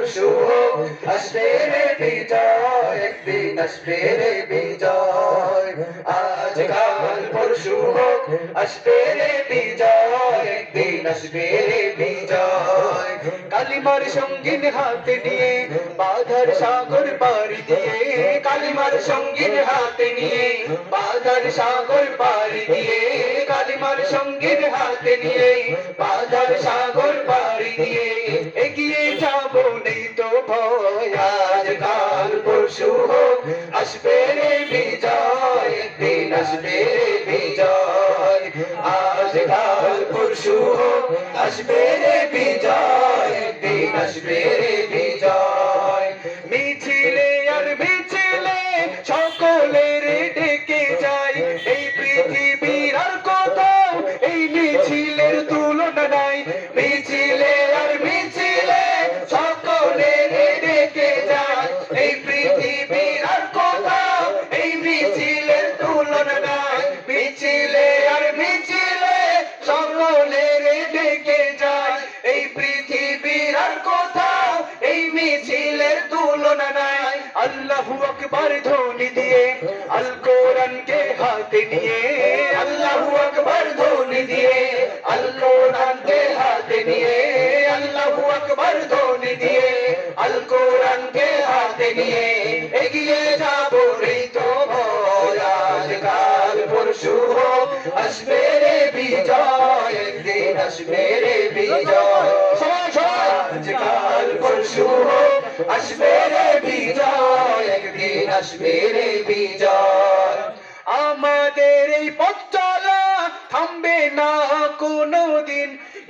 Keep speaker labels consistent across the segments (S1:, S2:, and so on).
S1: পরশু হোক আসবে রে বিজয় একদিন আসবে রে বিজয় আজ কাল পরশু হোক আসবে রে বিজয় একদিন আসবে রে বিজয় কালিমার সঙ্গীন হাতে নিয়ে বাধার সাগর পাড়ি দিয়ে কালিমার সঙ্গীন হাতে নিয়ে বাধার সাগর পাড়ি দিয়ে কালিমার সঙ্গীন হাতে নিয়ে বাধার সাগর পাড়ি দিয়ে এগিয়ে যাব নেই তো ভয় আজ কাল পরশু হোক আসবে রে বিজয় একদিন আসবে রে বিজয় আজ কাল পরশু হোক আসবে রে বিজয় একদিন আসবে রে বিজয় মিছিলে আর মিছিলে সকলের ডেকে যায় এই পৃথিবীর আর কোথাও এই মিছিলের তুলনা নাই মিছিলে আর মিছিলে সকলের ডেকে যায় এই পৃথিবীর আর কোথাও এই মিছিলের তুলনা নাই মিছিলে আর মিছিলে সকলের ডেকে যায় এই পৃথিবীর আর কোথাও এই মিছিলের তুলনা নাই আল্লাহু আকবার ধ্বনি দিয়ে আল কোরআনকে হাতে নিয়ে আল্লাহু আকবার ধ্বনি দিয়ে আল কোরআনকে হাতে নিয়ে আল্লাহু আকবার ধ্বনি দিয়ে আল কোরআনকে হাতে নিয়ে এগিয়ে যাব রে তো ভয় আজ কাল পরশু হোক আসবে রে বিজয় একদিন আসবে রে বিজয় আজ কাল পরশু হোক আসবে রে বিজয় একদিন আসবে রে বিজয় আমাদের এই পথ চলা থামবে না কোনদিন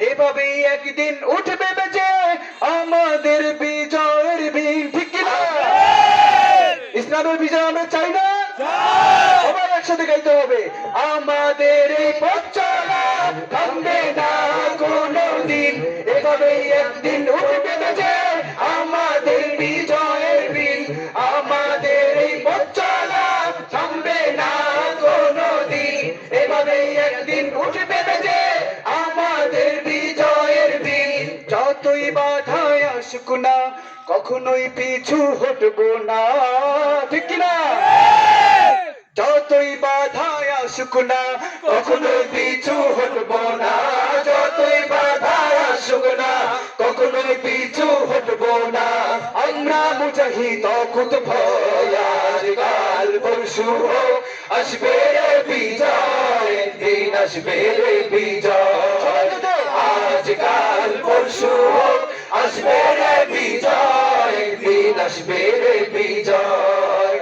S1: এভাবেই একদিন উঠবে বেজে আমাদের বিজয়ের বিন ঠিক কি না ইসলামের বিজয় আমরা চাই না সবাই একসাথে গাইতে হবে আমাদের এই পথ চলা থামবে না কোনদিন এভাবেই একদিন উঠবে বেজে আমাদের বিজয়ের বিন আমাদের এই পথ চলা থামবে না কোনদিন এভাবেই একদিন উঠবে বেজে আমাদের বিজয়ের বিন যতই বাধায় আসুক না কখনোই পিছু হটবো না ঠিক কিনা যতই বাধায় আসুক না কখনোই পিছু হটবো না যতই বাধায় আসুক না কখনোই পিছু হটবো না আমরা মুজাহিদ অকুত ভয় আজ কাল পরশু হোক আসবে রে বিজয় একদিন আসবে রে বিজয় আজ কাল পরশু হোক আসবে রে বিজয় একদিন আসবে রে বিজয়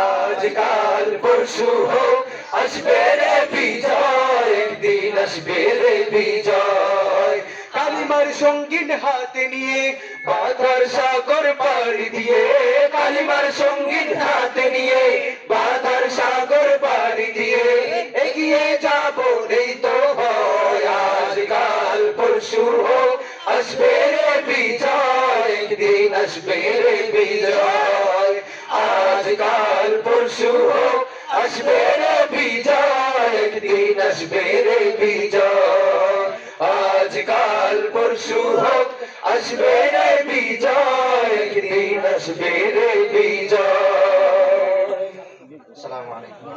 S1: আজ কাল পরশু হোক আসবে রে বিজয় একদিন আসবে রে বিজয় কালিমার সঙ্গীন হাতে নিয়ে বাধার সাগর পাড়ি দিয়ে কালিমার সঙ্গীন হাতে নিয়ে বাধার সাগর পাড়ি দিয়ে এগিয়ে যাব নেই তো ভয় আজ কাল পরশু হোক আসবে রে বিজয় একদিন আসবে রে বিজয় আজ কাল পরশু হোক আসবে রে বিজয় একদিন আসবে রে বিজয় আজ কাল পরশু হোক আসবে রে বিজয় একদিন আসবে রে বিজয় আসসালামু আলাইকুম।